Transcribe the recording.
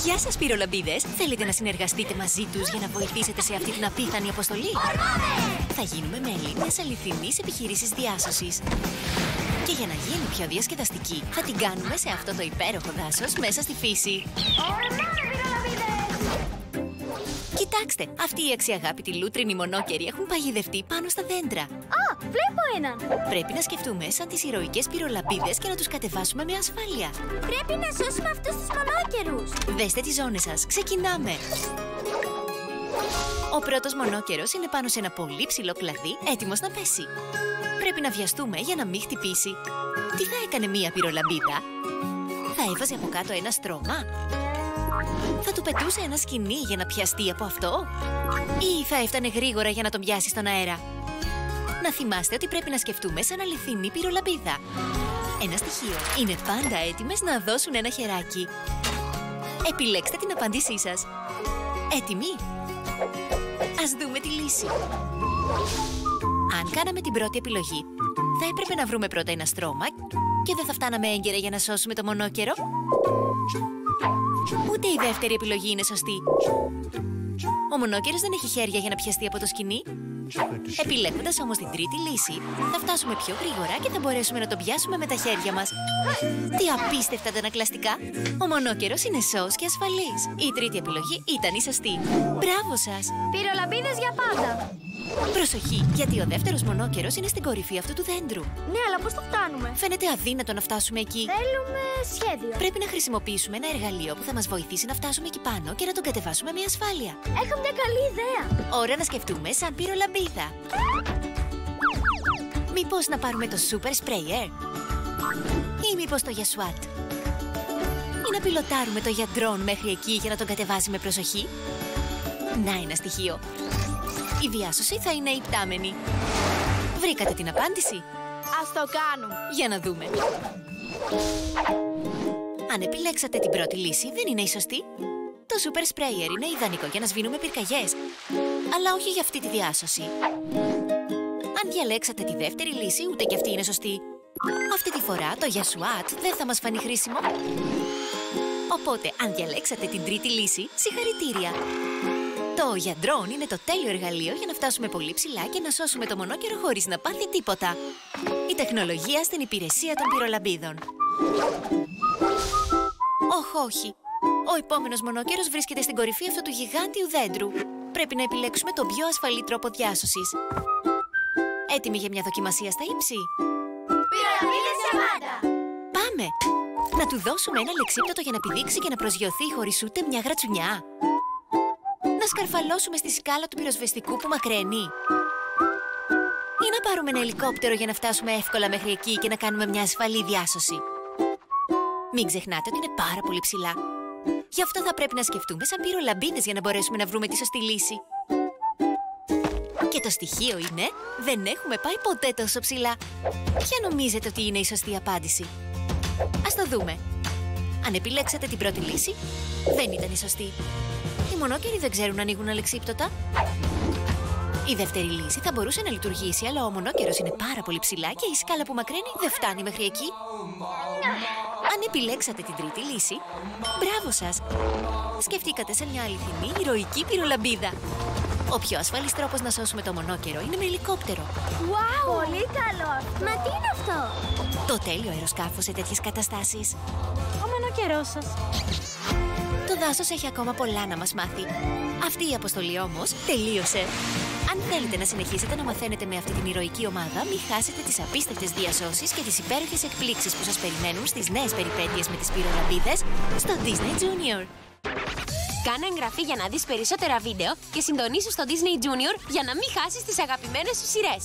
Γεια σας, πυρολαμπίδες! Θέλετε να συνεργαστείτε μαζί τους για να βοηθήσετε σε αυτή την απίθανη αποστολή? Θα γίνουμε μέλη μιας αληθινής επιχείρησης διάσωσης. Και για να γίνει πιο διασκεδαστική, θα την κάνουμε σε αυτό το υπέροχο δάσος μέσα στη φύση. Κοιτάξτε, αυτοί οι αξιαγάπητοι λούτρινοι μονόκεροι έχουν παγιδευτεί πάνω στα δέντρα. Α, βλέπω έναν! Πρέπει να σκεφτούμε σαν τις ηρωικές πυρολαμπίδες και να τους κατεβάσουμε με ασφάλεια. Πρέπει να σώσουμε αυτούς τους μονόκερους! Δέστε τις ζώνες σας, ξεκινάμε! Ο πρώτος μονόκερος είναι πάνω σε ένα πολύ ψηλό κλαδί, έτοιμος να πέσει. Πρέπει να βιαστούμε για να μην χτυπήσει. Τι θα έκανε μία πυρολαμπίδα? Θα έβαζε από κάτω ένα στρώμα? Θα του πετούσε ένα σκοινί για να πιαστεί από αυτό? Ή θα έφτανε γρήγορα για να τον πιάσει στον αέρα? Να θυμάστε ότι πρέπει να σκεφτούμε σαν αληθινή πυρολαμπίδα. Ένα στοιχείο. Είναι πάντα έτοιμες να δώσουν ένα χεράκι. Επιλέξτε την απάντησή σας. Έτοιμοι? Ας δούμε τη λύση. Αν κάναμε την πρώτη επιλογή, θα έπρεπε να βρούμε πρώτα ένα στρώμα και δεν θα φτάναμε έγκαιρα για να σώσουμε το μονόκερο. Ούτε η δεύτερη επιλογή είναι σωστή. Ο μονόκερος δεν έχει χέρια για να πιαστεί από το σκοινί. Επιλέγοντας όμως την τρίτη λύση, θα φτάσουμε πιο γρήγορα και θα μπορέσουμε να τον πιάσουμε με τα χέρια μας. Τι απίστευτα αντανακλαστικά! Ο μονόκερος είναι σώος και ασφαλής. Η τρίτη επιλογή ήταν η σωστή. Μπράβο σας! Πυρολαμπίδες για πάντα! Προσοχή, γιατί ο δεύτερος μονόκερος είναι στην κορυφή αυτού του δέντρου. Ναι, αλλά πώς το φτάνουμε? Φαίνεται αδύνατο να φτάσουμε εκεί. Θέλουμε σχέδιο. Πρέπει να χρησιμοποιήσουμε ένα εργαλείο που θα μας βοηθήσει να φτάσουμε εκεί πάνω και να τον κατεβάσουμε με ασφάλεια. Έχω μια καλή ιδέα. Ώρα να σκεφτούμε σαν πυρολαμπίδα. Μήπως να πάρουμε το Super Sprayer? Ή μήπως το Yasuat? Ή να πιλοτάρουμε το Yadron μέχρι εκεί για να τον κατεβάσει με προσοχή? Να ένα στοιχείο. Η διάσωση θα είναι υπτάμενη. Βρήκατε την απάντηση? Ας το κάνουμε. Για να δούμε. Αν επιλέξατε την πρώτη λύση, δεν είναι η σωστή. Το Super Sprayer είναι ιδανικό για να σβήνουμε πυρκαγιές, αλλά όχι για αυτή τη διάσωση. Αν διαλέξατε τη δεύτερη λύση, ούτε και αυτή είναι σωστή. Αυτή τη φορά το Yasuat δεν θα μας φανεί χρήσιμο. Οπότε, αν διαλέξατε την τρίτη λύση, συγχαρητήρια. Το Yadron είναι το τέλειο εργαλείο για να φτάσουμε πολύ ψηλά και να σώσουμε το μονόκερο χωρίς να πάθει τίποτα. Η τεχνολογία στην υπηρεσία των πυρολαμπίδων. Όχι. Ο επόμενος μονόκερος βρίσκεται στην κορυφή αυτού του γιγάντιου δέντρου. Πρέπει να επιλέξουμε τον πιο ασφαλή τρόπο διάσωσης. Έτοιμοι για μια δοκιμασία στα ύψη? Πυρολαμπίδες για πάντα! Πάμε! Να του δώσουμε ένα λεξίπτωτο για να πηδήξει και να προσγειωθεί χωρίς ούτε μια γρατσουνιά. Να σκαρφαλώσουμε στη σκάλα του πυροσβεστικού που μακραίνει. Ή να πάρουμε ένα ελικόπτερο για να φτάσουμε εύκολα μέχρι εκεί και να κάνουμε μια ασφαλή διάσωση. Μην ξεχνάτε ότι είναι πάρα πολύ ψηλά. Γι' αυτό θα πρέπει να σκεφτούμε σαν πυρολαμπίδες για να μπορέσουμε να βρούμε τη σωστή λύση. Και το στοιχείο είναι, δεν έχουμε πάει ποτέ τόσο ψηλά. Ποια νομίζετε ότι είναι η σωστή απάντηση? Ας το δούμε. Αν επιλέξατε την πρώτη λύση, δεν ήταν η σωστή. Οι μονόκεροι δεν ξέρουν να ανοίγουν αλεξίπτωτα. Η δεύτερη λύση θα μπορούσε να λειτουργήσει, αλλά ο μονόκερος είναι πάρα πολύ ψηλά και η σκάλα που μακραίνει δεν φτάνει μέχρι εκεί. Αν επιλέξατε την τρίτη λύση, μπράβο σας! Σκεφτήκατε σε μια αληθινή ηρωική πυρολαμπίδα. Ο πιο ασφαλής τρόπος να σώσουμε το μονόκερο είναι με ελικόπτερο. Wow, πολύ καλό! Μα τι είναι αυτό? Το τέλειο αεροσκάφος σε τέτοιες καταστάσεις. Ο μονόκερός σας. Το δάσος έχει ακόμα πολλά να μας μάθει. Αυτή η αποστολή όμως τελείωσε. Αν θέλετε να συνεχίσετε να μαθαίνετε με αυτή την ηρωική ομάδα, μην χάσετε τις απίστευτες διασώσεις και τις υπέροχες εκπλήξεις που σας περιμένουν στις νέες περιπέτειες με τις πυρολαμπίδες στο Disney Junior. Κάνε εγγραφή για να δεις περισσότερα βίντεο και συντονίσου στο Disney Junior για να μην χάσεις τις αγαπημένες σου σειρές.